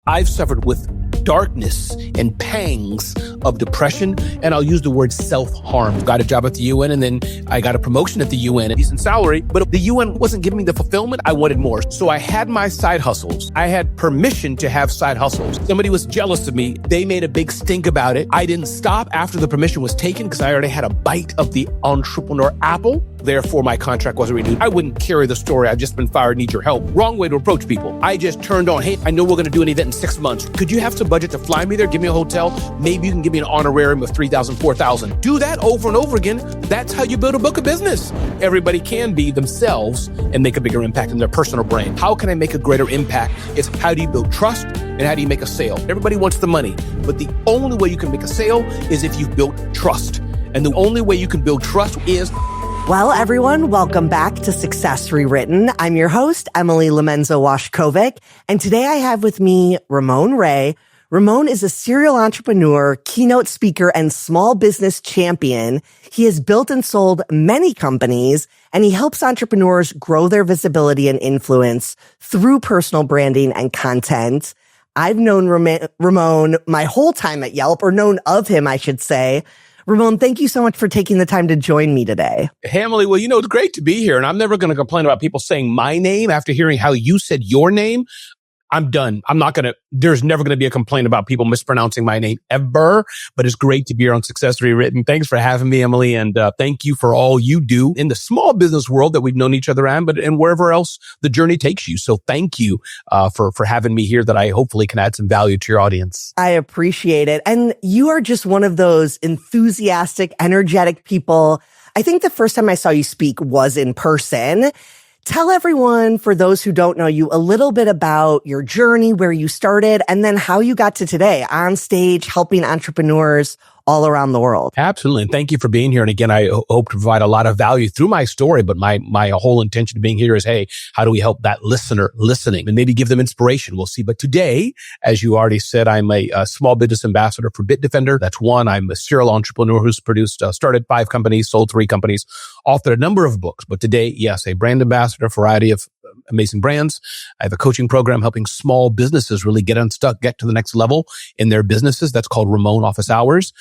I've suffered with darkness and pangs of depression, and I'll use the word self-harm. Got a job at the UN, and then I got a promotion at the UN, a decent salary, but the UN wasn't giving me the fulfillment. I wanted more. So I had my side hustles. I had permission to have side hustles. Somebody was jealous of me. They made a big stink about it. I didn't stop after the permission was taken because I already had a bite of the entrepreneur apple. Therefore, my contract wasn't renewed. I wouldn't carry the story. I've just been fired, need your help. Wrong way to approach people. I just turned on, hey, I know we're going to do an event in 6 months. Could you have some budget to fly me there, give me a hotel? Maybe you can give me an honorarium of $3,000, $4,000. Do that over and over again. That's how you build a book of business. Everybody can be themselves and make a bigger impact in their personal brand. How can I make a greater impact? It's how do you build trust and how do you make a sale? Everybody wants the money, but the only way you can make a sale is if you've built trust. And the only way you can build trust is... Well, everyone, welcome back to Success Rewritten. I'm your host, Emily Lomenzo-Washkovic, and today I have with me Ramon Ray. Ramon is a serial entrepreneur, keynote speaker, and small business champion. He has built and sold many companies, and he helps entrepreneurs grow their visibility and influence through personal branding and content. I've known Ramon my whole time at Yelp, or known of him, I should say. Ramon, thank you so much for taking the time to join me today. Hey, Emily, well, it's great to be here, and I'm never going to complain about people saying my name after hearing how you said your name. I'm done. There's never going to be a complaint about people mispronouncing my name ever, but it's great to be here on Success Rewritten. Thanks for having me, Emily. And thank you for all you do in the small business world that we've known each other in, and wherever else the journey takes you. So thank you for having me here that I hopefully can add some value to your audience. I appreciate it. And you are just one of those enthusiastic, energetic people. I think the first time I saw you speak was in person. Tell everyone, for those who don't know you, a little bit about your journey, where you started, and then how you got to today on stage helping entrepreneurs all around the world. Absolutely. And thank you for being here. And again, I hope to provide a lot of value through my story, but my whole intention of being here is, hey, how do we help that listener listening and maybe give them inspiration? We'll see. But today, as you already said, I'm a small business ambassador for Bitdefender. That's one. I'm a serial entrepreneur who's started 5 companies, sold 3 companies, authored a number of books. But today, yes, a brand ambassador, variety of amazing brands. I have a coaching program helping small businesses really get unstuck, get to the next level in their businesses. That's called Ramon Office Hours.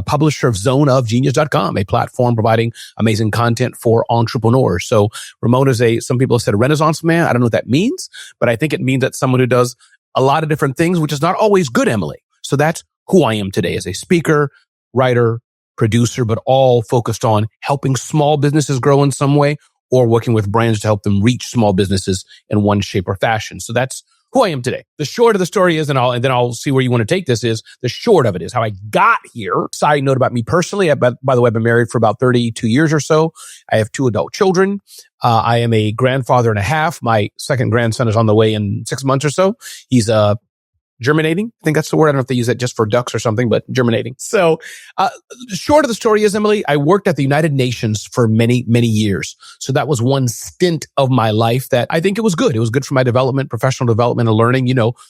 Publisher of zoneofgenius.com, a platform providing amazing content for entrepreneurs. So Ramon is some people have said a Renaissance man. I don't know what that means, but I think it means that someone who does a lot of different things, which is not always good, Emily. So that's who I am today as a speaker, writer, producer, but all focused on helping small businesses grow in some way or working with brands to help them reach small businesses in one shape or fashion. So that's who I am today. The short of the story is, and then I'll see where you want to take this, is the short of it is how I got here. Side note about me personally, by the way, I've been married for about 32 years or so. I have 2 adult children. I am a grandfather and a half. My second grandson is on the way in 6 months or so. He's germinating. I think that's the word. I don't know if they use that just for ducks or something, but germinating. So, short of the story is, Emily, I worked at the United Nations for many, many years. So that was one stint of my life that I think it was good. It was good for my development, professional development and learning.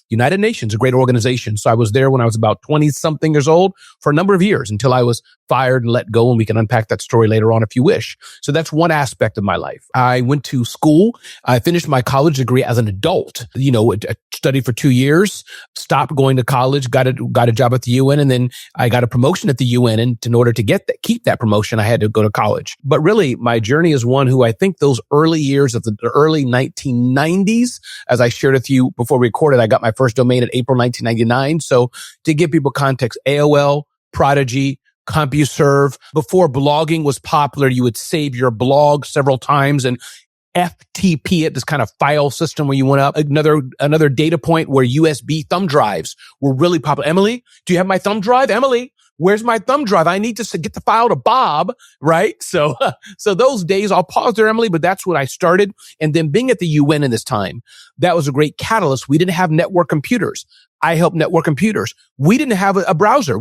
United Nations, a great organization. So I was there when I was about 20 something years old for a number of years until I was fired and let go. And we can unpack that story later on if you wish. So that's one aspect of my life. I went to school. I finished my college degree as an adult. I studied for 2 years. Stopped going to college, got a job at the UN, and then I got a promotion at the UN. And in order to keep that promotion, I had to go to college. But really, my journey is one who I think those early years of the early 1990s, as I shared with you before we recorded, I got my first domain in April 1999. So to give people context, AOL, Prodigy, CompuServe. Before blogging was popular, you would save your blog several times and FTP it, this kind of file system where you went up. Another data point where USB thumb drives were really popular. Emily, do you have my thumb drive? Emily, where's my thumb drive? I need to get the file to Bob, right? So those days, I'll pause there, Emily, but that's when I started. And then being at the UN in this time, that was a great catalyst. We didn't have network computers. I helped network computers. We didn't have a browser.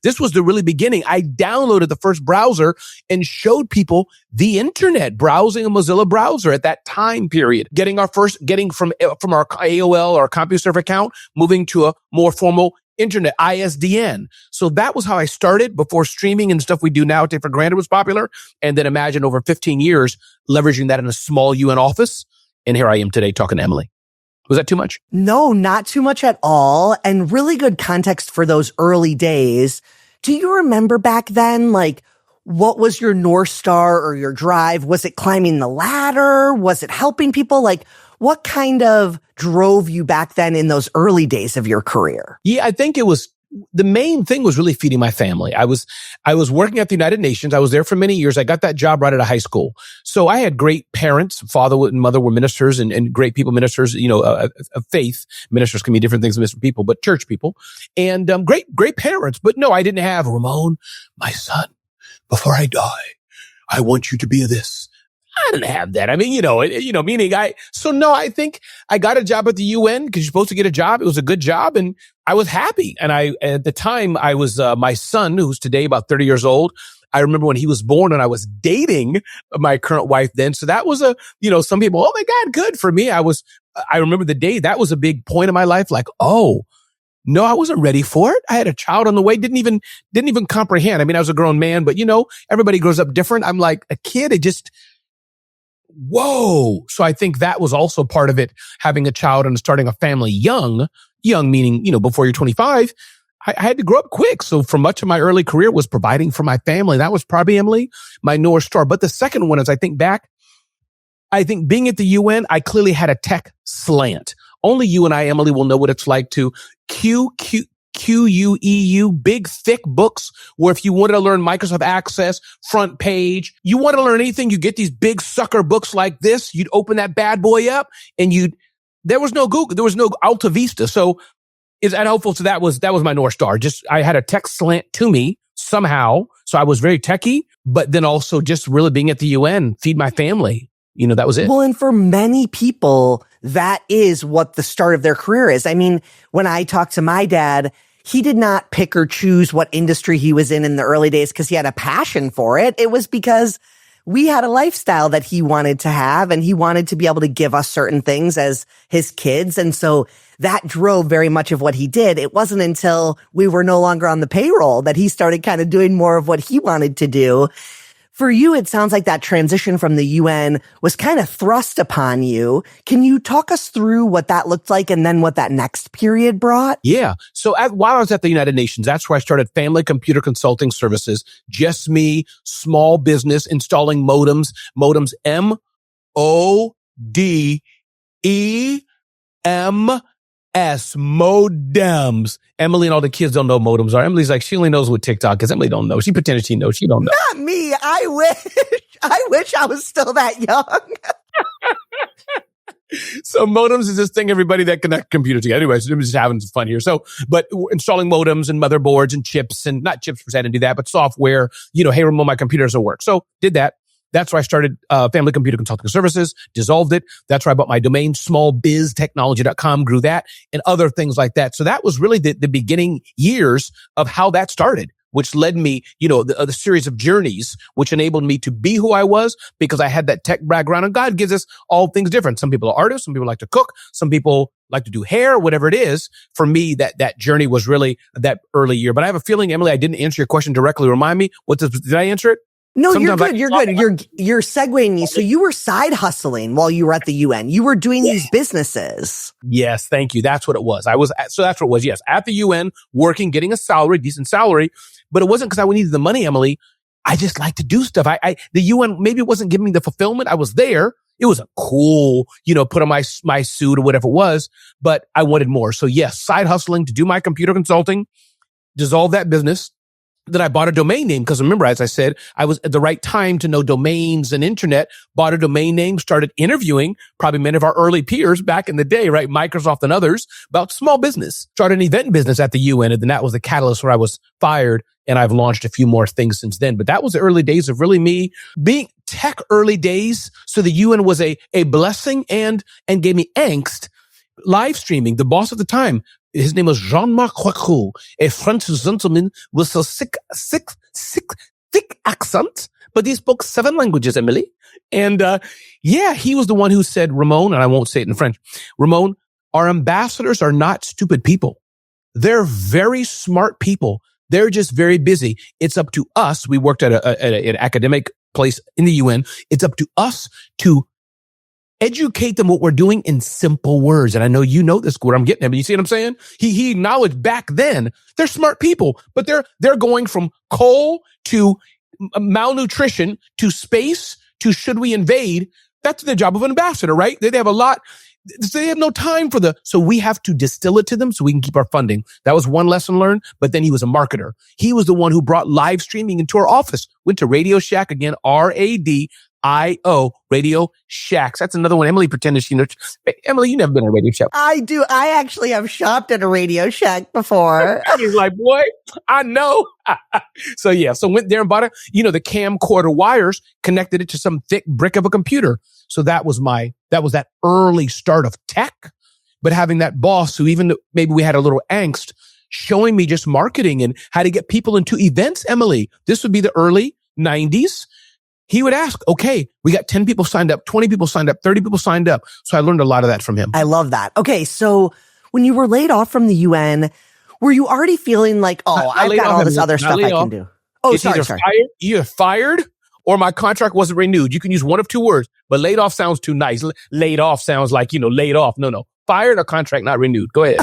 This was the really beginning. I downloaded the first browser and showed people the internet, browsing a Mozilla browser at that time period, getting from our AOL or CompuServe account, moving to a more formal internet, ISDN. So that was how I started before streaming and stuff we do now take for granted was popular. And then imagine over 15 years, leveraging that in a small UN office. And here I am today talking to Emily. Was that too much? No, not too much at all. And really good context for those early days. Do you remember back then, like, what was your North Star or your drive? Was it climbing the ladder? Was it helping people? Like, what kind of drove you back then in those early days of your career? Yeah, I think it was, the main thing was really feeding my family. I was working at the United Nations. I was there for many years. I got that job right out of high school. So I had great parents. Father and mother were ministers and great people, ministers, of faith. Ministers can be different things than different people, but church people. And great parents. But no, I didn't have, Ramon, my son, before I die, I want you to be this. I didn't have that. I mean, meaning I think I got a job at the UN because you're supposed to get a job. It was a good job and I was happy. And at the time I was, my son, who's today about 30 years old. I remember when he was born and I was dating my current wife then. So that was some people, oh my God, good for me. I remember the day that was a big point in my life. Like, oh, no, I wasn't ready for it. I had a child on the way. Didn't even comprehend. I mean, I was a grown man, but everybody grows up different. I'm like a kid. Whoa. So I think that was also part of it, having a child and starting a family young meaning, before you're 25. I had to grow up quick. So for much of my early career was providing for my family. That was probably, Emily, my North Star. But the second one is I think being at the UN, I clearly had a tech slant. Only you and I, Emily, will know what it's like to QUEU, big, thick books where if you wanted to learn Microsoft Access, front page, you want to learn anything, you get these big sucker books like this, you'd open that bad boy up and there was no Google, there was no Alta Vista. So is that helpful? So that was my North Star. I had a tech slant to me somehow. So I was very techie, but then also just really being at the UN, feed my family. That was it. Well, and for many people, that is what the start of their career is. I mean, when I talked to my dad, he did not pick or choose what industry he was in the early days because he had a passion for it. It was because we had a lifestyle that he wanted to have and he wanted to be able to give us certain things as his kids. And so that drove very much of what he did. It wasn't until we were no longer on the payroll that he started kind of doing more of what he wanted to do. For you, it sounds like that transition from the UN was kind of thrust upon you. Can you talk us through what that looked like and then what that next period brought? Yeah. So while I was at the United Nations, that's where I started Family Computer Consulting Services. Just me, small business, installing modems, modems, modems. Emily and all the kids don't know modems are. Emily's like, she only knows what TikTok is. Emily don't know. She pretends she knows. She don't know. Not me. I wish I was still that young. So modems is this thing, everybody that connect computers together. Anyways, I'm just having some fun here. So, but installing modems and motherboards and chips and not chips per se, I didn't do that, but software, hey, Ramon, my computer doesn't work. So did that. That's where I started Family Computer Consulting Services, dissolved it. That's where I bought my domain, smallbiztechnology.com, grew that, and other things like that. So that was really the beginning years of how that started, which led me, the series of journeys, which enabled me to be who I was because I had that tech background. And God gives us all things different. Some people are artists. Some people like to cook. Some people like to do hair, whatever it is. For me, that journey was really that early year. But I have a feeling, Emily, I didn't answer your question directly. Remind me, did I answer it? No, sometimes you're good. You're segueing me. So you were side hustling while you were at the UN. You were doing these businesses. Yes, thank you. That's what it was. So that's what it was. Yes, at the UN, working, getting a salary, decent salary, but it wasn't because I needed the money, Emily. I just like to do stuff. The UN, maybe it wasn't giving me the fulfillment. I was there. It was a cool, put on my suit or whatever it was, but I wanted more. So yes, side hustling to do my computer consulting, dissolve that business. Then I bought a domain name because remember, as I said, I was at the right time to know domains and internet, bought a domain name, started interviewing probably many of our early peers back in the day, right? Microsoft and others about small business, started an event business at the UN. And then that was the catalyst where I was fired. And I've launched a few more things since then. But that was the early days of really me being tech early days. So the UN was a blessing and gave me angst. Live streaming, the boss at the time, his name was Jean-Marc Roicroux, a French gentleman with a thick accent, but he spoke 7 languages, Emily. And he was the one who said, Ramon, and I won't say it in French, Ramon, our ambassadors are not stupid people. They're very smart people. They're just very busy. It's up to us. We worked at an academic place in the UN. It's up to us to educate them what we're doing in simple words. And I know you know this, what I'm getting at, but you see what I'm saying? He acknowledged back then they're smart people, but they're going from coal to malnutrition to space to should we invade. That's the job of an ambassador, right? They have a lot. They have no time for so we have to distill it to them so we can keep our funding. That was one lesson learned, but then he was a marketer. He was the one who brought live streaming into our office, went to Radio Shack again, RADIO, Radio Shacks. That's another one. Emily pretended she knows. Emily, you never been to a Radio Shack. I do. I actually have shopped at a Radio Shack before. He's like, boy, I know. So went there and bought it. The camcorder wires, connected it to some thick brick of a computer. So that was that early start of tech. But having that boss who, even maybe we had a little angst, showing me just marketing and how to get people into events, Emily, this would be the early 90s. He would ask, okay, we got 10 people signed up, 20 people signed up, 30 people signed up. So I learned a lot of that from him. I love that. Okay. So when you were laid off from the UN, were you already feeling like, I've got all this other stuff I can do? Oh, sorry. Either fired or my contract wasn't renewed. You can use one of two words, but laid off sounds too nice. Laid off sounds like, laid off. No. Fired or contract not renewed. Go ahead.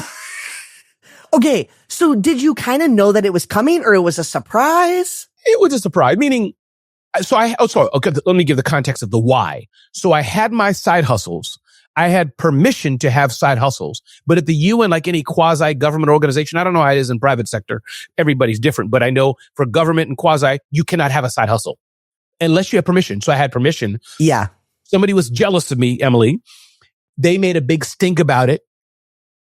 Okay. So did you kind of know that it was coming, or it was a surprise? It was a surprise, meaning, okay, let me give the context of the why. So I had my side hustles. I had permission to have side hustles, but at the UN, like any quasi-government organization, I don't know how it is in private sector. Everybody's different, but I know for government and quasi, you cannot have a side hustle unless you have permission. So I had permission. Yeah. Somebody was jealous of me, Emily. They made a big stink about it.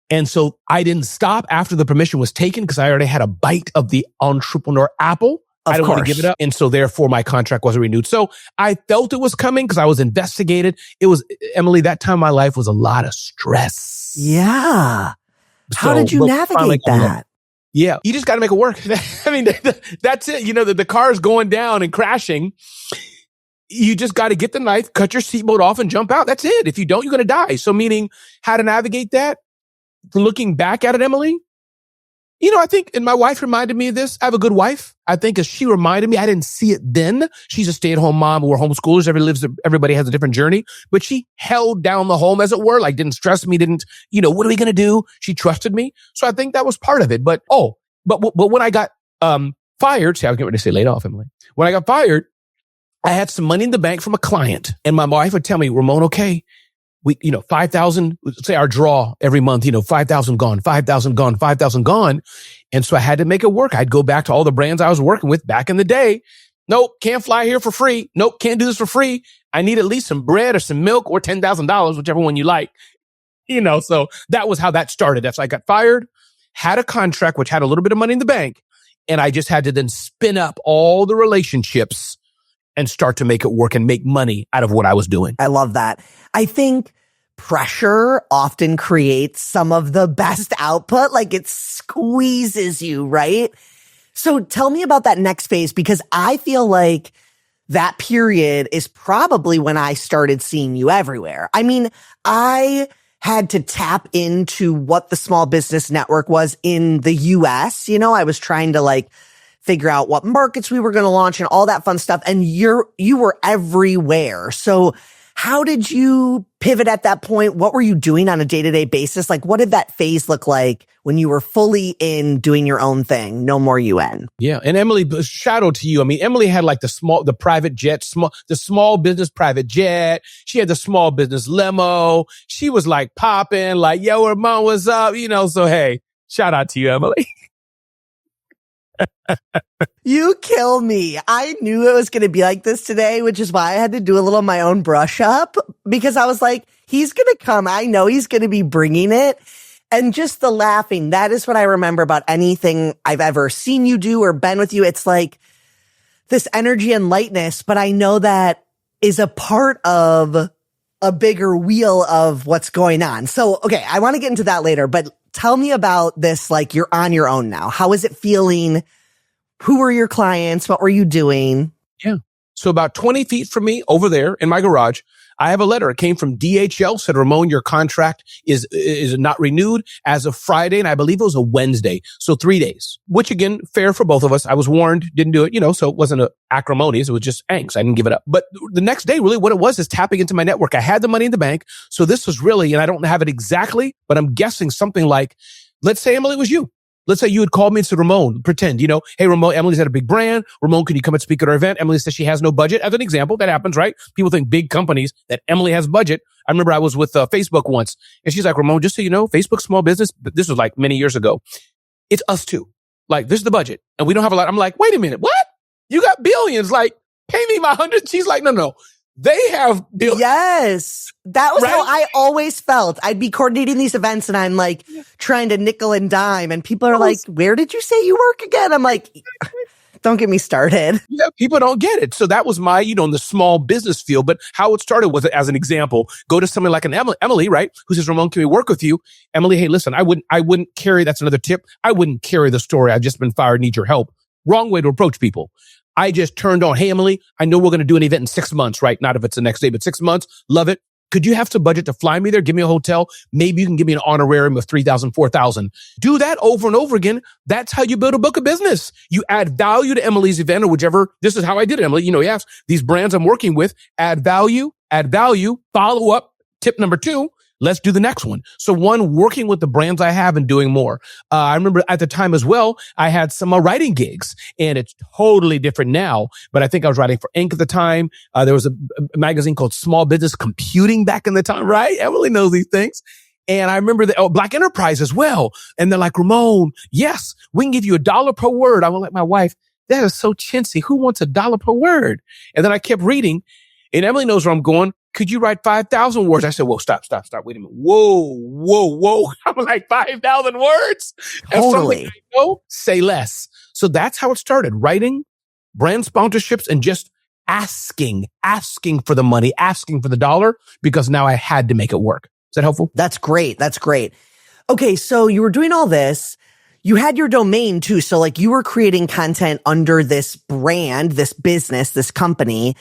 And so I didn't stop after the permission was taken because I already had a bite of the entrepreneur apple. I didn't want to give it up. And so therefore my contract wasn't renewed. So I felt it was coming because I was investigated. It was, Emily, that time of my life was a lot of stress. Yeah. How did you navigate that? Yeah. You just got to make it work. I mean, that's it. The car's going down and crashing. You just got to get the knife, cut your seatbelt off and jump out. That's it. If you don't, you're going to die. So meaning how to navigate that, looking back at it, Emily, I think, and my wife reminded me of this. I have a good wife. I think as she reminded me, I didn't see it then. She's a stay-at-home mom. We're homeschoolers. Everybody has a different journey, but she held down the home, as it were, like didn't stress me, what are we going to do? She trusted me. So I think that was part of it. But when I got, fired, I was getting ready to say laid off, Emily. When I got fired, I had some money in the bank from a client, and my wife would tell me, Ramon, okay, we, 5,000, say our draw every month, 5,000 gone, 5,000 gone, 5,000 gone. And so I had to make it work. I'd go back to all the brands I was working with back in the day. Nope, can't fly here for free. Nope, can't do this for free. I need at least some bread or some milk or $10,000, whichever one you like. So that was how that started. That's I got fired, had a contract, which had a little bit of money in the bank. And I just had to then spin up all the relationships and start to make it work and make money out of what I was doing. I love that. I think pressure often creates some of the best output. Like it squeezes you, right? So tell me about that next phase, because I feel like that period is probably when I started seeing you everywhere. I mean, I had to tap into what the small business network was in the US. I was trying to figure out what markets we were going to launch and all that fun stuff. And you were everywhere. So how did you pivot at that point? What were you doing on a day-to-day basis? What did that phase look like when you were fully in doing your own thing? No more UN. Yeah. And Emily, shout out to you. I mean, Emily had the private jet, the small business private jet. She had the small business limo. She was popping, yo, Ramon, what's up? So hey, shout out to you, Emily. You kill me. I knew it was going to be like this today, which is why I had to do a little of my own brush up, because I was like, he's going to come. I know he's going to be bringing it. And just the laughing, that is what I remember about anything I've ever seen you do or been with you. It's like this energy and lightness, but I know that is a part of a bigger wheel of what's going on. So, okay, I want to get into that later, but tell me about this, you're on your own now. How is it feeling? Who were your clients? What were you doing? Yeah. So about 20 feet from me over there in my garage, I have a letter. It came from DHL, said, Ramon, your contract is not renewed as of Friday. And I believe it was a Wednesday. So 3 days, which again, fair for both of us. I was warned, didn't do it, so it wasn't acrimonious. It was just angst. I didn't give it up. But the next day, really what it was is tapping into my network. I had the money in the bank. So this was really, and I don't have it exactly, but I'm guessing something like, let's say, Emily, it was you. Let's say you had called me and said, Ramon, pretend, hey, Ramon, Emily's at a big brand. Ramon, can you come and speak at our event? Emily says she has no budget. As an example, that happens, right? People think big companies that Emily has budget. I remember I was with Facebook once and she's like, Ramon, just so you know, Facebook small business, but this was like many years ago. It's us too. Like, this is the budget and we don't have a lot. I'm like, wait a minute. What? You got billions. Like, pay me my 100. She's like, no. They have billions. Yes. That was right? how I always felt. I'd be coordinating these events and I'm like trying to nickel and dime and people are like, where did you say you work again? I'm like, don't get me started. Yeah, people don't get it. So that was my, in the small business field. But how it started was, as an example, go to somebody like an Emily, right? Who says, Ramon, can we work with you? Emily, hey, listen, I wouldn't carry, that's another tip. I wouldn't carry the story. I've just been fired, need your help. Wrong way to approach people. I just turned on, hey, Emily, I know we're going to do an event in 6 months, right? Not if it's the next day, but 6 months. Love it. Could you have some budget to fly me there? Give me a hotel. Maybe you can give me an honorarium of $3,000, $4,000. Do that over and over again. That's how you build a book of business. You add value to Emily's event or whichever. This is how I did it, Emily. You ask these brands I'm working with, add value, follow up. Tip number 2. Let's do the next one. So 1, working with the brands I have and doing more. I remember at the time as well, I had some writing gigs and it's totally different now, but I think I was writing for Inc. at the time. There was a magazine called Small Business Computing back in the time, right? Emily knows these things. And I remember Black Enterprise as well. And they're like, Ramon, yes, we can give you $1 per word. I was like, my wife, that is so chintzy. Who wants $1 per word? And then I kept reading and Emily knows where I'm going. Could you write 5,000 words? I said, whoa, stop. Wait a minute. Whoa. I'm like 5,000 words. Totally. And I know, say less. So that's how it started. Writing, brand sponsorships, and just asking for the money, asking for the dollar, because now I had to make it work. Is that helpful? That's great. Okay. So you were doing all this. You had your domain too. So like you were creating content under this brand, this business, this company,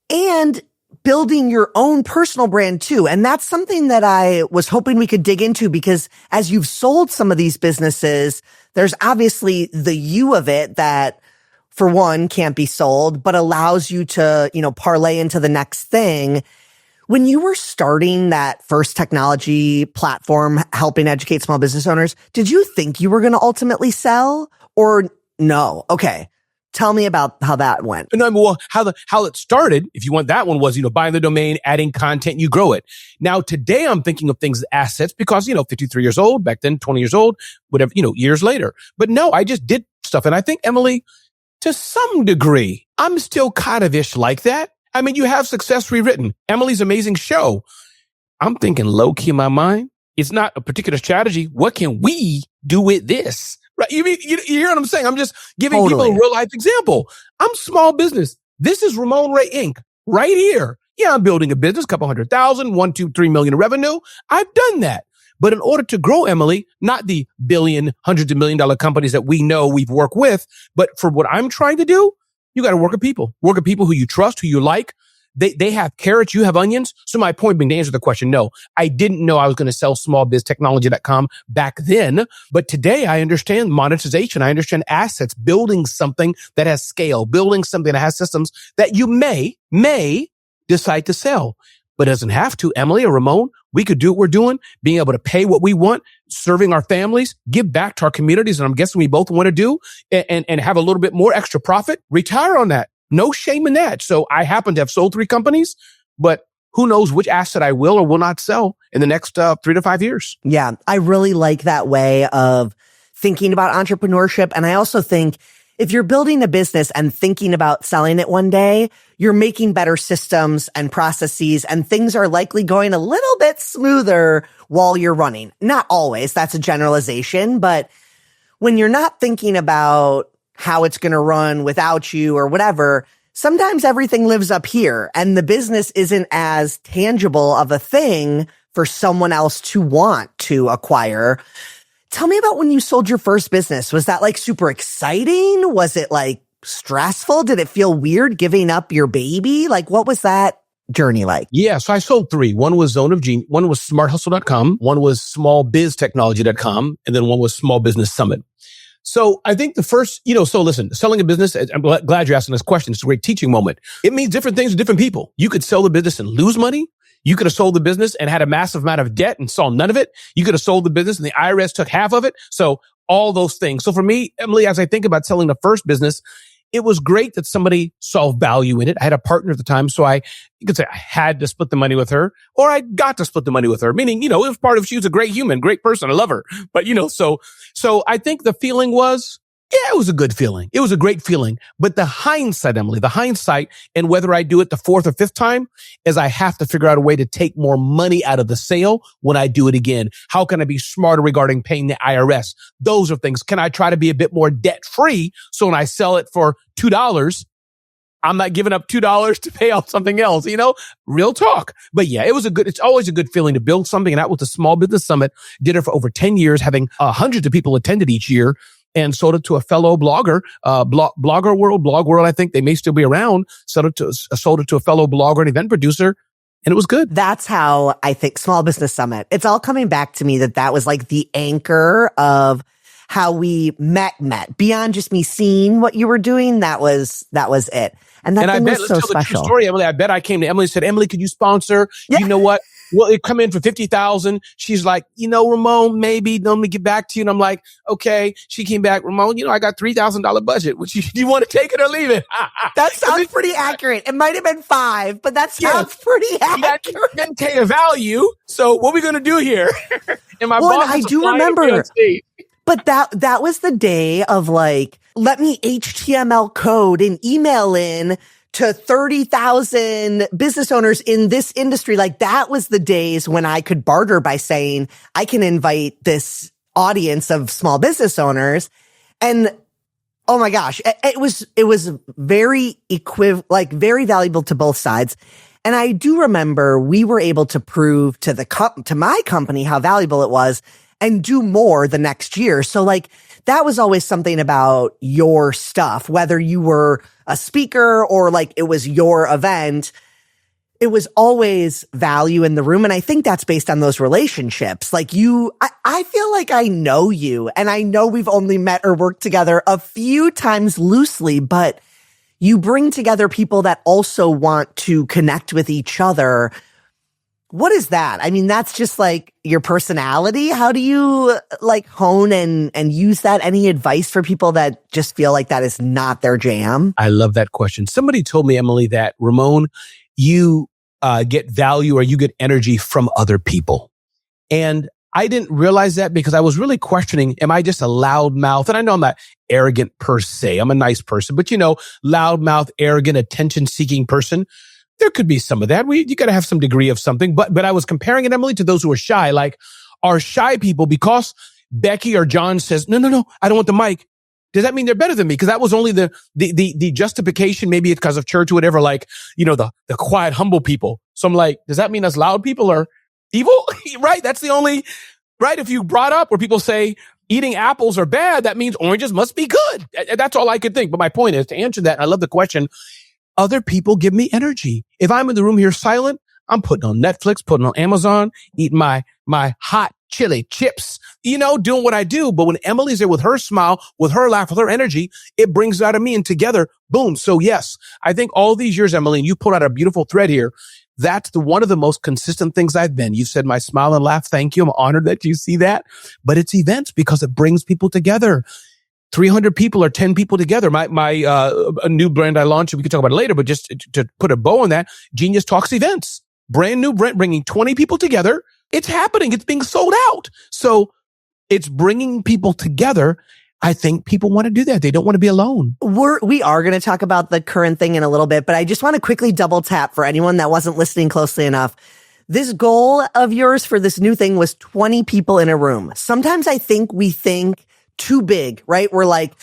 and building your own personal brand too. And that's something that I was hoping we could dig into because as you've sold some of these businesses, there's obviously the you of it that for one can't be sold, but allows you to, parlay into the next thing. When you were starting that first technology platform, helping educate small business owners, did you think you were going to ultimately sell or no? Okay. Tell me about how that went. No, well, how it started, if you want that one, was, buying the domain, adding content, you grow it. Now, today I'm thinking of things as assets because, 53 years old, back then 20 years old, whatever, years later. But no, I just did stuff. And I think, Emily, to some degree, I'm still kind of ish like that. I mean, you have Success Rewritten, Emily's amazing show. I'm thinking low key in my mind. It's not a particular strategy. What can we do with this? Right. You hear what I'm saying? I'm just giving people a real life example. I'm small business. This is Ramon Ray Inc. right here. Yeah, I'm building a business, couple 100,000, 1, 2, 3 million in revenue. I've done that. But in order to grow, Emily, not the billion, hundreds of $1 million companies that we know we've worked with, but for what I'm trying to do, you got to work with people who you trust, who you like. They have carrots, you have onions. So my point being, to answer the question, no, I didn't know I was going to sell smallbiztechnology.com back then. But today I understand monetization. I understand assets, building something that has scale, building something that has systems that you may decide to sell, but it doesn't have to. Emily or Ramon, we could do what we're doing, being able to pay what we want, serving our families, give back to our communities. And I'm guessing we both want to do and have a little bit more extra profit, retire on that. No shame in that. So I happen to have sold 3 companies, but who knows which asset I will or will not sell in the next 3 to 5 years. Yeah, I really like that way of thinking about entrepreneurship. And I also think if you're building a business and thinking about selling it one day, you're making better systems and processes and things are likely going a little bit smoother while you're running. Not always, that's a generalization, but when you're not thinking about how it's going to run without you or whatever, sometimes everything lives up here and the business isn't as tangible of a thing for someone else to want to acquire. Tell me about when you sold your first business. Was that like super exciting? Was it like stressful? Did it feel weird giving up your baby? Like what was that journey like? Yeah. So I sold three. One was Zone of Genius. One was smarthustle.com. One was smallbiztechnology.com. And then one was Small Business Summit. So I think the first, so listen, selling a business, I'm glad you're asking this question. It's a great teaching moment. It means different things to different people. You could sell the business and lose money. You could have sold the business and had a massive amount of debt and saw none of it. You could have sold the business and the IRS took half of it. So all those things. So for me, Emily, as I think about selling the first business, it was great that somebody saw value in it. I had a partner at the time, so you could say I had to split the money with her, or I got to split the money with her. Meaning, it was part of, she was a great human, great person. I love her. But, so I think the feeling was, yeah, it was a good feeling. It was a great feeling. But the hindsight, Emily, and whether I do it the fourth or fifth time is I have to figure out a way to take more money out of the sale when I do it again. How can I be smarter regarding paying the IRS? Those are things. Can I try to be a bit more debt free? So when I sell it for $2, I'm not giving up $2 to pay off something else, real talk. But yeah, it's always a good feeling to build something. And that was the Small Business Summit. Did it for over 10 years, having hundreds of people attended each year. And sold it to a fellow blogger, Blog World. I think they may still be around. Sold it to a fellow blogger and event producer, and it was good. That's how I think Small Business Summit. It's all coming back to me that was like the anchor of how we met beyond just me seeing what you were doing. That was it. And that thing was so special. The true story, Emily. I bet I came to Emily and said, Emily, could you sponsor? Yeah. You know what? Well, it come in for 50,000. She's like, Ramon, maybe let me get back to you. And I'm like, okay. She came back, Ramon, I got $3,000 budget. Which do you want to take it or leave it? That sounds pretty accurate. It might have been 5, but that sounds pretty accurate. Didn't pay a value. So what are we going to do here? And my boss, I do remember. But that was the day of like, let me HTML code and email in to 30,000 business owners in this industry. Like that was the days when I could barter by saying, I can invite this audience of small business owners. And oh my gosh, it was very very valuable to both sides. And I do remember we were able to prove to my company how valuable it was and do more the next year. So like that was always something about your stuff, whether you were a speaker or like it was your event, it was always value in the room. And I think that's based on those relationships. Like I feel like I know you, and I know we've only met or worked together a few times loosely, but you bring together people that also want to connect with each other. What is that? I mean, that's just like your personality. How do you like hone and use that? Any advice for people that just feel like that is not their jam? I love that question. Somebody told me, Emily, that Ramon, you get value or you get energy from other people. And I didn't realize that because I was really questioning, am I just a loudmouth? And I know I'm not arrogant per se. I'm a nice person, but loudmouth, arrogant, attention-seeking person. There could be some of that. You got to have some degree of something. But I was comparing it, Emily, to those who are shy. Like, are shy people, because Becky or John says, no, I don't want the mic. Does that mean they're better than me? Because that was only the justification. Maybe it's because of church or whatever. Like, the quiet, humble people. So I'm like, does that mean us loud people are evil? Right? That's the only, right? If you brought up where people say eating apples are bad, that means oranges must be good. That's all I could think. But my point is to answer that. And I love the question. Other people give me energy. If I'm in the room here silent, I'm putting on Netflix, putting on Amazon, eating my hot chili chips, doing what I do. But when Emily's there with her smile, with her laugh, with her energy, it brings it out of me, and together, boom. So yes, I think all these years, Emily, and you put out a beautiful thread here. That's one of the most consistent things I've been. You said my smile and laugh. Thank you. I'm honored that you see that. But it's events because it brings people together. 300 people or 10 people together. A new brand I launched, we can talk about it later, but just to put a bow on that, Genius Talks Events, brand new brand, bringing 20 people together. It's happening. It's being sold out. So it's bringing people together. I think people want to do that. They don't want to be alone. We are going to talk about the current thing in a little bit, but I just want to quickly double tap for anyone that wasn't listening closely enough. This goal of yours for this new thing was 20 people in a room. Sometimes I think we think too big, right? We're like,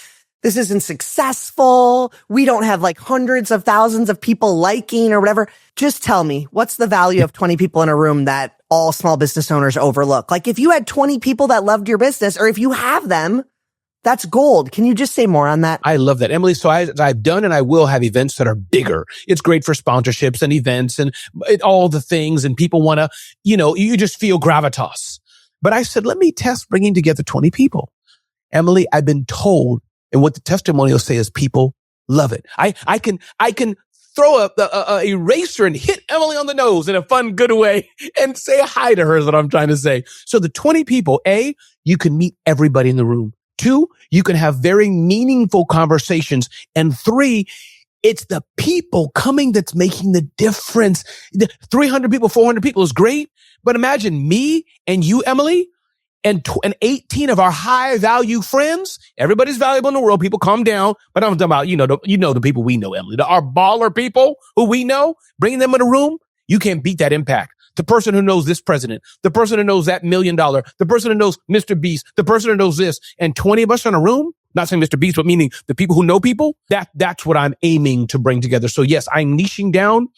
this isn't successful. We don't have like hundreds of thousands of people liking or whatever. Just tell me, what's the value of 20 people in a room that all small business owners overlook? Like if you had 20 people that loved your business, or if you have them, That's gold. Can you just say more on that? I love that, Emily. So I've done and I will have events that are bigger. It's great for sponsorships and events and all the things. And people want to, you just feel gravitas. But I said, let me test bringing together 20 people. Emily, I've been told, and what the testimonials say is people love it. I can throw a eraser and hit Emily on the nose in a fun, good way and say hi to her is what I'm trying to say. So the 20 people, A, you can meet everybody in the room. 2, you can have very meaningful conversations. And 3, it's the people coming that's making the difference. The 300 people, 400 people is great. But imagine me and you, Emily, and 18 of our high value friends. Everybody's valuable in the world. People calm down. But I'm talking about, the people we know, Emily, our baller people who we know, bringing them in a room. You can't beat that impact. The person who knows this president, the person who knows that $1 million, the person who knows Mr. Beast, the person who knows this, and 20 of us in a room, not saying Mr. Beast, but meaning the people who know people, that's what I'm aiming to bring together. So yes, I'm niching down.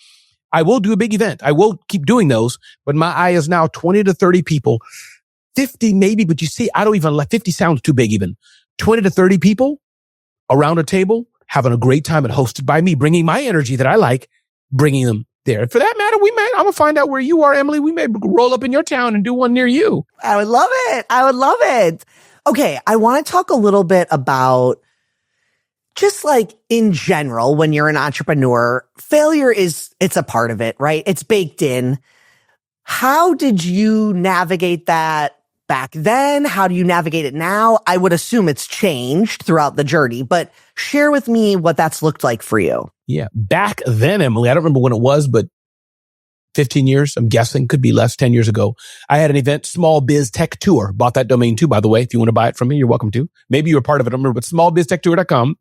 I will do a big event. I will keep doing those, but my eye is now 20 to 30 people, 50 maybe, but you see, I don't even like 50 sounds too big even. 20 to 30 people around a table, having a great time and hosted by me, bringing my energy that I like, bringing them there. For that matter, I'm going to find out where you are, Emily. We may roll up in your town and do one near you. I would love it. Okay. I want to talk a little bit about just like in general, when you're an entrepreneur, failure it's a part of it, right? It's baked in. How did you navigate that back then? How do you navigate it now? I would assume it's changed throughout the journey, but share with me what that's looked like for you. Yeah. Back then, Emily, I don't remember when it was, but 15 years, I'm guessing, could be less, 10 years ago. I had an event, Small Biz Tech Tour. Bought that domain too, by the way. If you want to buy it from me, you're welcome to. Maybe you were part of it. I don't remember, but smallbiztechtour.com.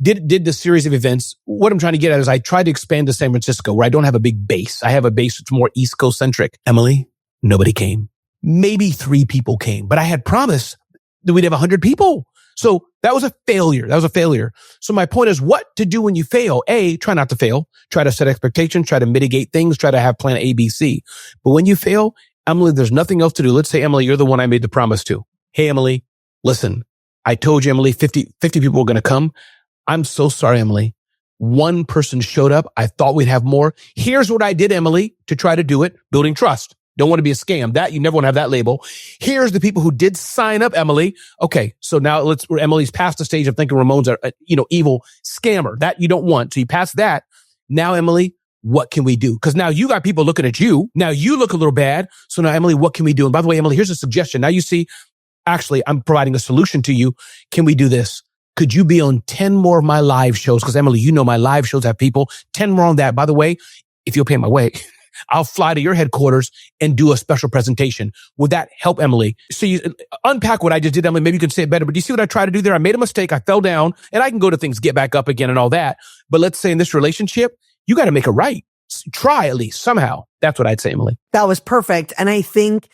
Did the series of events. What I'm trying to get at is I tried to expand to San Francisco where I don't have a big base. I have a base that's more East Coast centric. Emily, nobody came. Maybe 3 people came, but I had promised that we'd have 100 people. So that was a failure. So my point is what to do when you fail. A, try not to fail. Try to set expectations, try to mitigate things, try to have plan A, B, C. But when you fail, Emily, there's nothing else to do. Let's say, Emily, you're the one I made the promise to. Hey, Emily, listen, I told you, Emily, 50 people were going to come. I'm so sorry, Emily. One person showed up. I thought we'd have more. Here's what I did, Emily, to try to do it. Building trust. Don't want to be a scam. That you never want to have that label. Here's the people who did sign up, Emily. Okay. So now Emily's past the stage of thinking Ramon's a evil scammer. That you don't want. So you pass that. Now, Emily, what can we do? Because now you got people looking at you. Now you look a little bad. So now, Emily, what can we do? And by the way, Emily, here's a suggestion. Now you see, actually, I'm providing a solution to you. Can we do this? Could you be on 10 more of my live shows? Because Emily, my live shows have people. 10 more on that. By the way, if you'll pay my way, I'll fly to your headquarters and do a special presentation. Would that help, Emily? So you unpack what I just did, Emily. Maybe you can say it better, but do you see what I tried to do there? I made a mistake. I fell down and I can go to things, get back up again and all that. But let's say in this relationship, you got to make it right. Try at least somehow. That's what I'd say, Emily. That was perfect. And I think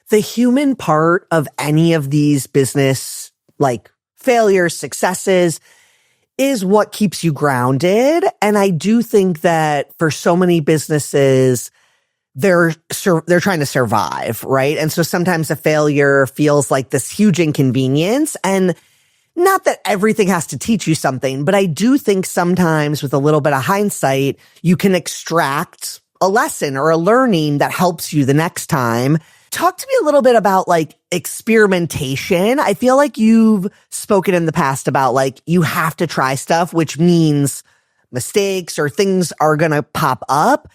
the human part of any of these business, like failures, successes, is what keeps you grounded. And I do think that for so many businesses, they're trying to survive, right? And so sometimes a failure feels like this huge inconvenience. And not that everything has to teach you something, but I do think sometimes with a little bit of hindsight, you can extract a lesson or a learning that helps you the next time. Talk to me a little bit about like experimentation. I feel like you've spoken in the past about like you have to try stuff, which means mistakes or things are going to pop up.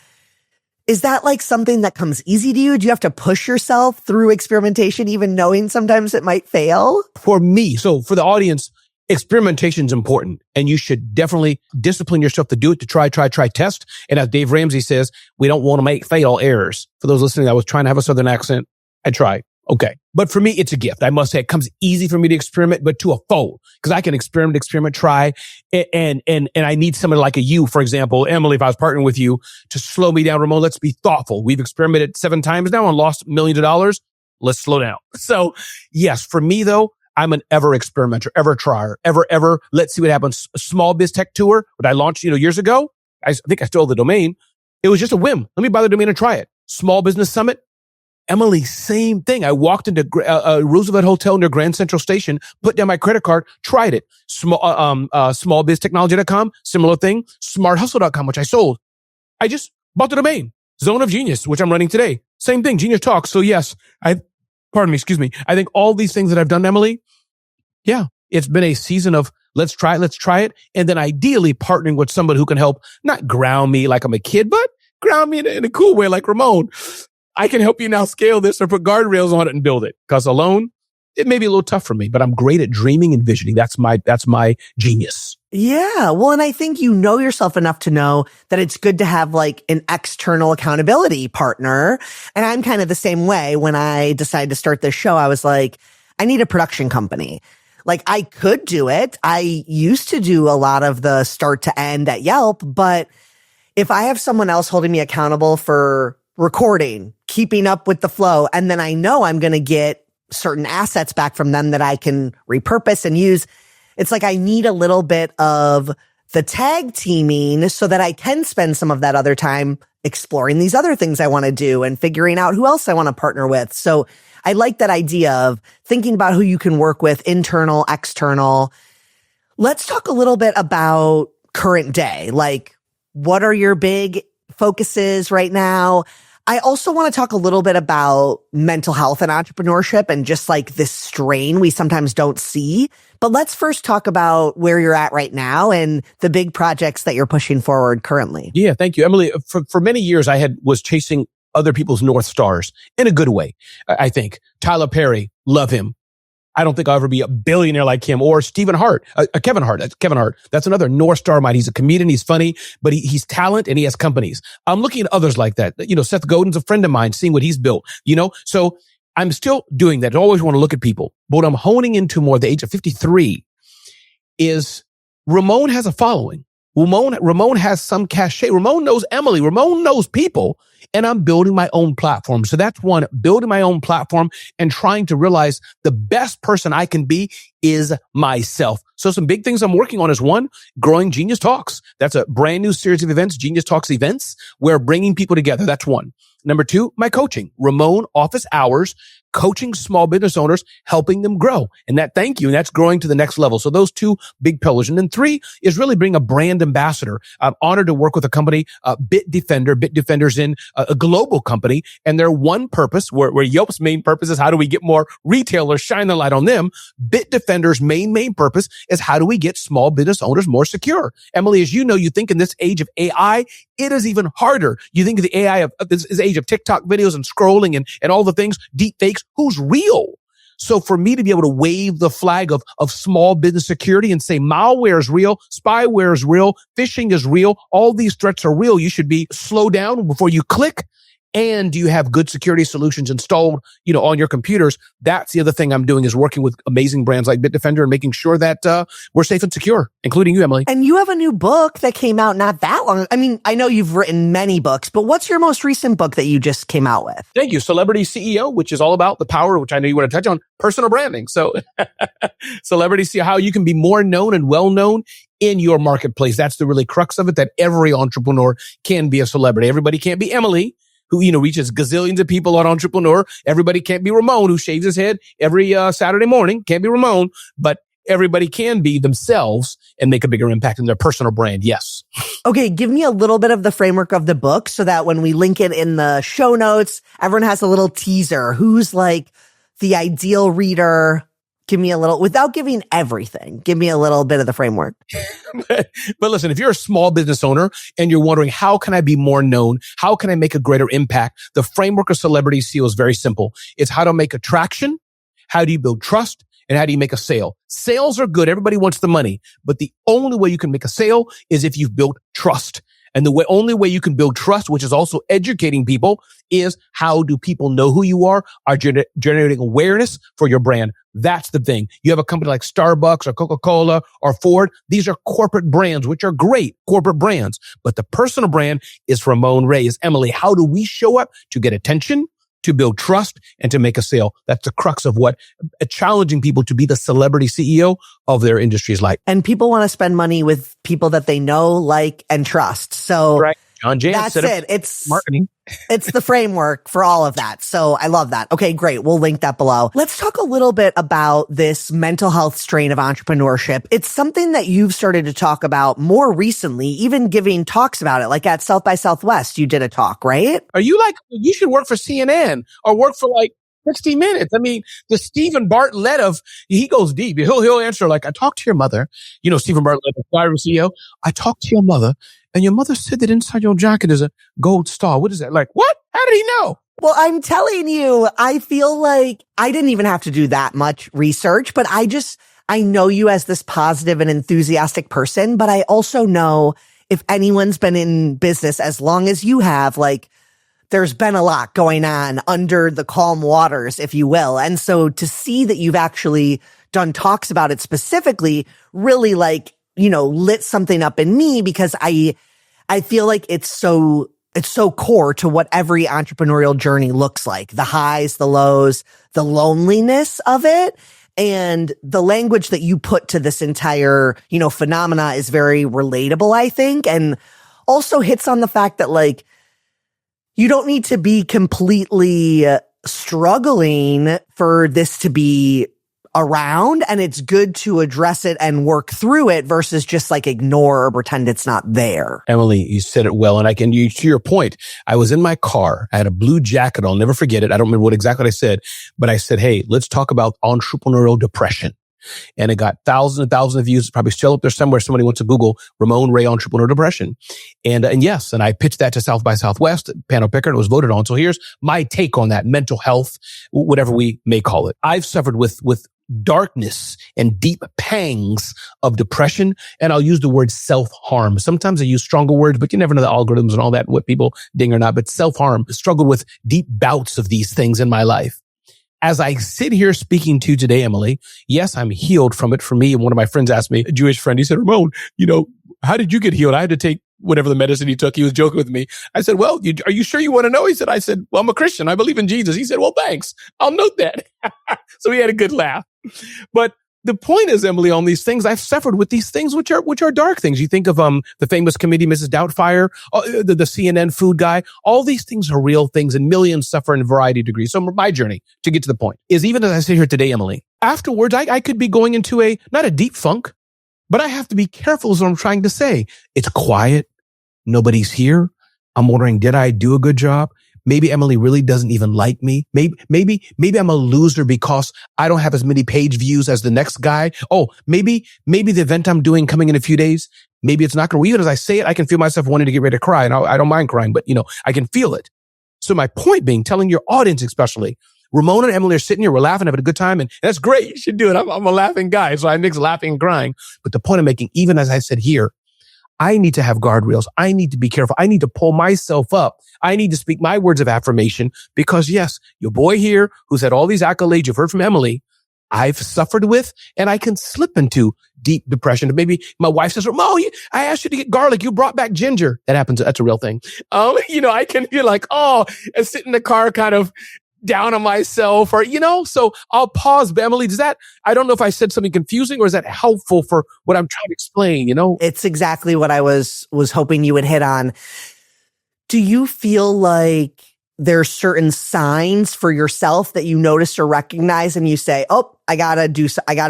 Is that like something that comes easy to you? Do you have to push yourself through experimentation, even knowing sometimes it might fail? For me, so for the audience, experimentation is important and you should definitely discipline yourself to do it, to try, test. And as Dave Ramsey says, we don't want to make fatal errors. For those listening, I was trying to have a Southern accent. I tried. Okay. But for me, it's a gift. I must say it comes easy for me to experiment, but to a fold, because I can experiment, try. And I need somebody like you, for example, Emily, if I was partnering with you to slow me down, Ramon, let's be thoughtful. We've experimented 7 times now and lost millions of dollars. Let's slow down. So yes, for me though, I'm an ever experimenter, ever trier, ever. Let's see what happens. Small Biz Tech Tour, what I launched, years ago. I think I stole the domain. It was just a whim. Let me buy the domain and try it. Small Business Summit. Emily, same thing. I walked into Roosevelt Hotel near Grand Central Station, put down my credit card, tried it. Smallbiztechnology.com, similar thing. Smarthustle.com, which I sold. I just bought the domain. Zone of Genius, which I'm running today. Same thing, Genius Talks. So yes, I think all these things that I've done, Emily, yeah, it's been a season of let's try it. And then ideally partnering with somebody who can help not ground me like I'm a kid, but ground me in a cool way like Ramon. I can help you now scale this or put guardrails on it and build it. Because alone, it may be a little tough for me, but I'm great at dreaming and visioning. That's my genius. Yeah. Well, and I think you know yourself enough to know that it's good to have like an external accountability partner. And I'm kind of the same way. When I decided to start this show, I was like, I need a production company. Like I could do it. I used to do a lot of the start to end at Yelp, but if I have someone else holding me accountable for recording, keeping up with the flow, and then I know I'm going to get certain assets back from them that I can repurpose and use, it's like I need a little bit of the tag teaming so that I can spend some of that other time exploring these other things I want to do and figuring out who else I want to partner with. So I like that idea of thinking about who you can work with, internal, external. Let's talk a little bit about current day. Like, what are your big focuses right now? I also want to talk a little bit about mental health and entrepreneurship and just like this strain we sometimes don't see. But let's first talk about where you're at right now and the big projects that you're pushing forward currently. Yeah, thank you, Emily. For many years, I was chasing other people's North Stars in a good way. I think Tyler Perry, love him. I don't think I'll ever be a billionaire like him, or Kevin Hart. That's another North Star of mine. He's a comedian. He's funny, but he's talent and he has companies. I'm looking at others like that. Seth Godin's a friend of mine, seeing what he's built, so I'm still doing that. I always want to look at people, but what I'm honing into more at the age of 53 is Ramon has a following. Ramon has some cachet. Ramon knows Emily. Ramon knows people. And I'm building my own platform. So that's one, building my own platform and trying to realize the best person I can be is myself. So some big things I'm working on is one, growing Genius Talks. That's a brand new series of events, Genius Talks events, where bringing people together. That's one. Number two, my coaching, Ramon Office Hours, coaching small business owners, helping them grow. And thank you. And that's growing to the next level. So those two big pillars. And then three is really being a brand ambassador. I'm honored to work with a company, Bitdefender. Bitdefender's in a global company, and their one purpose, where Yelp's main purpose is how do we get more retailers, shine the light on them. Bitdefender's main purpose is how do we get small business owners more secure. Emily, as you know, you think in this age of AI, it is even harder. You think of the AI of this age of TikTok videos and scrolling and all the things, deep fakes, who's real? So for me to be able to wave the flag of small business security and say malware is real, spyware is real, phishing is real, all these threats are real, you should be slow down before you click. And do you have good security solutions installed, on your computers? That's the other thing I'm doing, is working with amazing brands like Bitdefender and making sure that we're safe and secure, including you, Emily. And you have a new book that came out not that long. I mean, I know you've written many books, but what's your most recent book that you just came out with? Thank you. Celebrity CEO, which is all about the power, which I know you want to touch on, personal branding. So Celebrity CEO, how you can be more known and well known in your marketplace. That's the really crux of it, that every entrepreneur can be a celebrity. Everybody can't be Emily, who, reaches gazillions of people on Entrepreneur. Everybody can't be Ramon, who shaves his head every Saturday morning. Can't be Ramon, but everybody can be themselves and make a bigger impact in their personal brand. Yes. Okay. Give me a little bit of the framework of the book so that when we link it in the show notes, everyone has a little teaser. Who's like the ideal reader? Give me a little, without giving everything, give me a little bit of the framework. But listen, if you're a small business owner and you're wondering, how can I be more known? How can I make a greater impact? The framework of Celebrity CEO is very simple. It's how to make attraction, how do you build trust, and how do you make a sale? Sales are good. Everybody wants the money, but the only way you can make a sale is if you've built trust. And the only way you can build trust, which is also educating people, is how do people know who you are generating awareness for your brand. That's the thing. You have a company like Starbucks or Coca-Cola or Ford. These are corporate brands, which are great corporate brands. But the personal brand is Ramon Ray, is Emily. How do we show up to get attention, to build trust, and to make a sale? That's the crux of what challenging people to be the celebrity CEO of their industry is like. And people want to spend money with people that they know, like, and trust. So right. John Jantz That's set up it. It's marketing. It's the framework for all of that. So I love that. Okay, great. We'll link that below. Let's talk a little bit about this mental health strain of entrepreneurship. It's something that you've started to talk about more recently, even giving talks about it. Like at South by Southwest, you did a talk, right? Are you like, you should work for CNN or work for like 60 Minutes. I mean, the Stephen Bartlett he goes deep. He'll answer like, I talked to your mother. You know, Stephen Bartlett, the Fire CEO. I talked to your mother and your mother said that inside your jacket is a gold star. What is that? Like, what? How did he know? Well, I'm telling you, I feel like I didn't even have to do that much research, but I know you as this positive and enthusiastic person, but I also know if anyone's been in business as long as you have, like, there's been a lot going on under the calm waters, if you will. And so to see that you've actually done talks about it specifically really like, you know, lit something up in me because I feel like it's so core to what every entrepreneurial journey looks like. The highs, the lows, the loneliness of it. And the language that you put to this entire, you know, phenomena is very relatable, I think. And also hits on the fact that like, you don't need to be completely struggling for this to be around, and it's good to address it and work through it versus just like ignore or pretend it's not there. Emily, you said it well. And to your point, I was in my car. I had a blue jacket. I'll never forget it. I don't remember what exactly I said, but I said, hey, let's talk about entrepreneurial depression. And it got thousands and thousands of views. It's probably still up there somewhere. Somebody wants to Google Ramon Ray entrepreneurial depression. And yes, and I pitched that to South by Southwest panel picker and it was voted on. So here's my take on that mental health, whatever we may call it. I've suffered with darkness and deep pangs of depression. And I'll use the word self-harm. Sometimes I use stronger words, but you never know the algorithms and all that, what people ding or not, but self-harm. Struggled with deep bouts of these things in my life. As I sit here speaking to you today, Emily, yes, I'm healed from it. For me, and one of my friends asked me, a Jewish friend, he said, Ramon, you know, how did you get healed? I had to take whatever the medicine he took. He was joking with me. I said, well, are you sure you want to know? I said, well, I'm a Christian. I believe in Jesus. He said, well, thanks. I'll note that. So we had a good laugh. But the point is, Emily, on these things, I've suffered with these things, which are dark things. You think of the famous comedian Mrs. Doubtfire, the CNN food guy. All these things are real things, and millions suffer in a variety of degrees. So my journey, to get to the point, is even as I sit here today, Emily, afterwards, I could be going into not a deep funk, but I have to be careful is what I'm trying to say. It's quiet. Nobody's here. I'm wondering, did I do a good job? Maybe Emily really doesn't even like me. Maybe I'm a loser because I don't have as many page views as the next guy. Oh, maybe the event I'm doing coming in a few days, maybe it's not going to, even as I say it, I can feel myself wanting to get ready to cry. And I don't mind crying, but I can feel it. So my point being, telling your audience, especially, Ramon and Emily are sitting here, we're laughing, having a good time. And that's great. You should do it. I'm a laughing guy. So I mix laughing and crying. But the point I'm making, even as I said here, I need to have guardrails. I need to be careful. I need to pull myself up. I need to speak my words of affirmation because yes, your boy here who's had all these accolades you've heard from Emily, I've suffered with, and I can slip into deep depression. Maybe my wife says, Ramon, I asked you to get garlic. You brought back ginger. That happens. That's a real thing. I can feel like, and sit in the car kind of down on myself or, so I'll pause. But Emily, I don't know if I said something confusing or is that helpful for what I'm trying to explain, It's exactly what I was hoping you would hit on. Do you feel like there's certain signs for yourself that you notice or recognize and you say, oh, I gotta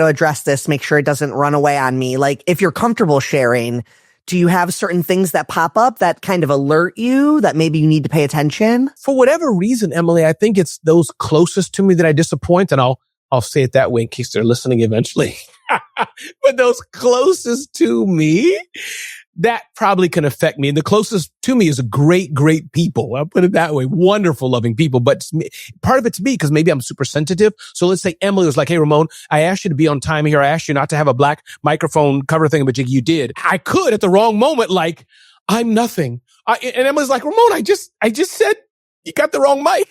address this, make sure it doesn't run away on me? Like if you're comfortable sharing, do you have certain things that pop up that kind of alert you that maybe you need to pay attention? For whatever reason, Emily, I think it's those closest to me that I disappoint. And I'll say it that way in case they're listening eventually. But those closest to me, that probably can affect me. And the closest to me is great people. I'll put it that way. Wonderful, loving people. But part of it's me because maybe I'm super sensitive. So let's say Emily was like, hey, Ramon, I asked you to be on time here. I asked you not to have a black microphone cover thing, but you did. I could at the wrong moment, like, I'm nothing. And Emily's like, Ramon, I just said you got the wrong mic.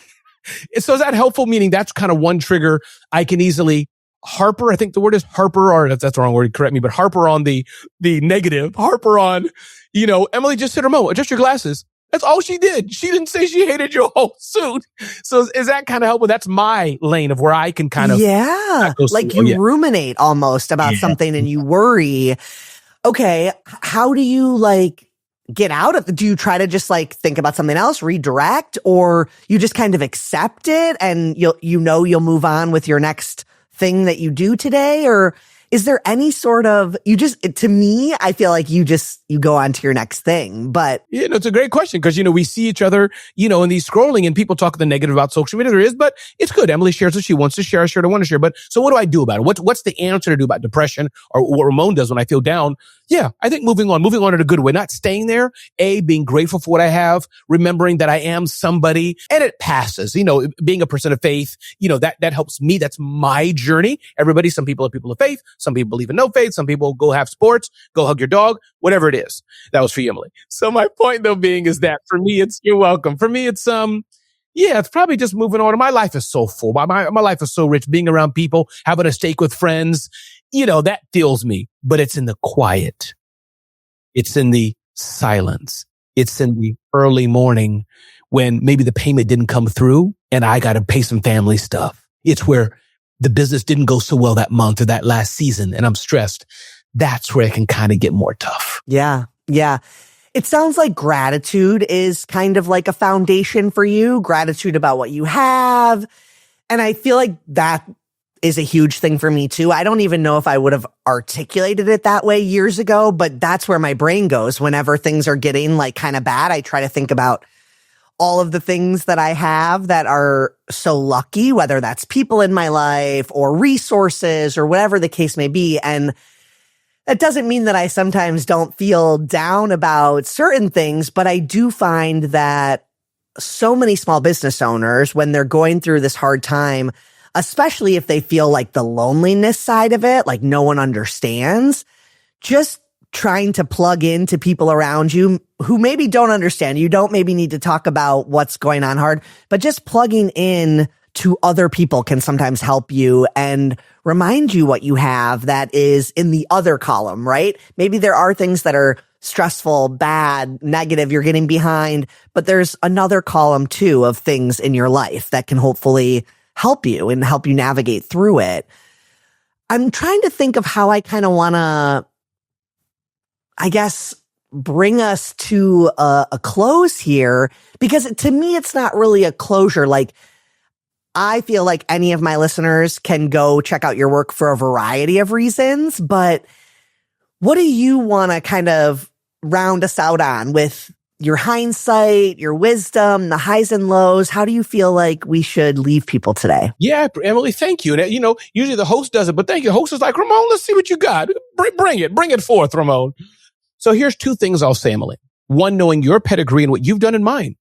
So is that helpful? Meaning that's kind of one trigger I can easily harper. I think the word is harper, or if that's the wrong word, correct me, but harper on the negative, harper on, Emily just said, Ramon, adjust your glasses. That's all she did. She didn't say she hated your whole suit. So is that kind of helpful? That's my lane of where I can kind of. Yeah. Like you ruminate almost about something and you worry. Okay. How do you get out of, do you try to just like think about something else, redirect, or you just kind of accept it and you'll move on with your next thing that you do today? Or is there any sort of, to me, I feel like you go on to your next thing, but. Yeah, no, it's a great question because, we see each other, in these scrolling and people talk the negative about social media. There is, but it's good. Emily shares what she wants to share. I share what I want to share. But so what do I do about it? What's the answer to do about depression or what Ramon does when I feel down? Yeah, I think moving on in a good way, not staying there, being grateful for what I have, remembering that I am somebody and it passes, being a person of faith, that helps me. That's my journey. Some people are people of faith. Some people believe in no faith. Some people go have sports, go hug your dog, whatever it is. That was for you, Emily. So my point though being is that for me, you're welcome. For me, it's it's probably just moving on. My life is so full. My life is so rich. Being around people, having a steak with friends, that fills me. But it's in the quiet. It's in the silence. It's in the early morning when maybe the payment didn't come through and I got to pay some family stuff. It's where the business didn't go so well that month or that last season and I'm stressed. That's where it can kind of get more tough. Yeah. Yeah. It sounds like gratitude is kind of like a foundation for you, gratitude about what you have. And I feel like that is a huge thing for me too. I don't even know if I would have articulated it that way years ago, but that's where my brain goes. Whenever things are getting like kind of bad, I try to think about all of the things that I have that are so lucky, whether that's people in my life or resources or whatever the case may be. And that doesn't mean that I sometimes don't feel down about certain things, but I do find that so many small business owners, when they're going through this hard time, especially if they feel like the loneliness side of it, like no one understands, just trying to plug into people around you who maybe don't understand. You don't maybe need to talk about what's going on hard, but just plugging in to other people can sometimes help you and remind you what you have that is in the other column, right? Maybe there are things that are stressful, bad, negative, you're getting behind, but there's another column too of things in your life that can hopefully help you and help you navigate through it. I'm trying to think of how I kind of want to, I guess, bring us to a close here, because to me, it's not really a closure. Like, I feel like any of my listeners can go check out your work for a variety of reasons, but what do you want to kind of round us out on with your hindsight, your wisdom, the highs and lows? How do you feel like we should leave people today? Yeah, Emily, thank you. And, usually the host does it, but thank you. The host is like, Ramon, let's see what you got. Bring it forth, Ramon. So here's two things I'll say, Emily. One, knowing your pedigree and what you've done in mine.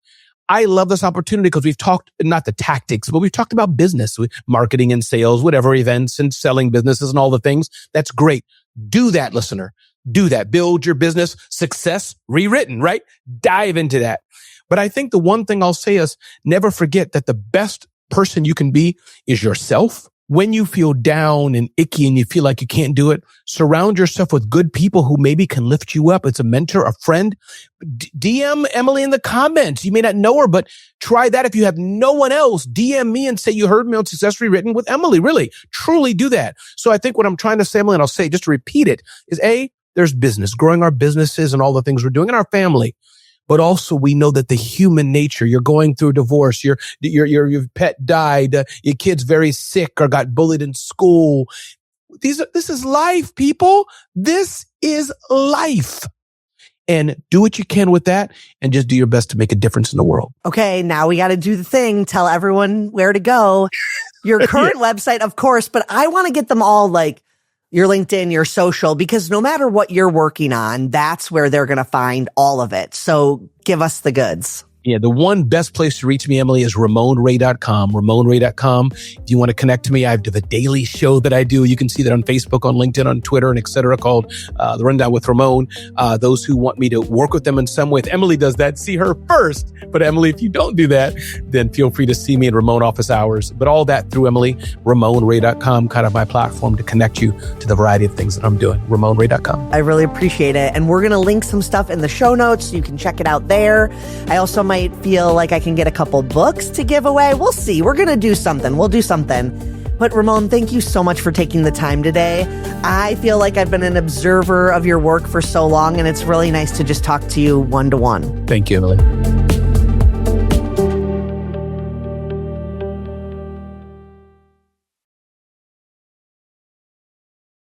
I love this opportunity because we've talked, not the tactics, but we've talked about business, marketing and sales, whatever, events and selling businesses and all the things. That's great. Do that, listener. Do that. Build your business success rewritten, right? Dive into that. But I think the one thing I'll say is never forget that the best person you can be is yourself. When you feel down and icky and you feel like you can't do it, surround yourself with good people who maybe can lift you up. It's a mentor, a friend. DM Emily in the comments. You may not know her, but try that. If you have no one else, DM me and say you heard me on Success Rewritten with Emily. Really, truly do that. So I think what I'm trying to say, Emily, and I'll say just to repeat it, is there's business, growing our businesses and all the things we're doing in our family. But also we know that the human nature, you're going through a divorce, your pet died, your kid's very sick or got bullied in school. This is life, people. This is life. And do what you can with that and just do your best to make a difference in the world. Okay, now we got to do the thing. Tell everyone where to go. Your current website, of course, but I want to get them all, like your LinkedIn, your social, because no matter what you're working on, that's where they're going to find all of it. So give us the goods. Yeah, the one best place to reach me, Emily, is RamonRay.com. RamonRay.com. If you want to connect to me, I have a daily show that I do. You can see that on Facebook, on LinkedIn, on Twitter, and et cetera, called The Rundown with Ramon. Those who want me to work with them in some way, if Emily does that, see her first. But Emily, if you don't do that, then feel free to see me in Ramon office hours. But all that through Emily, RamonRay.com, kind of my platform to connect you to the variety of things that I'm doing. RamonRay.com. I really appreciate it. And we're going to link some stuff in the show notes so you can check it out there. I also might feel like I can get a couple books to give away. We'll see. We're going to do something. We'll do something. But Ramon, thank you so much for taking the time today. I feel like I've been an observer of your work for so long, and it's really nice to just talk to you one-to-one. Thank you, Emily.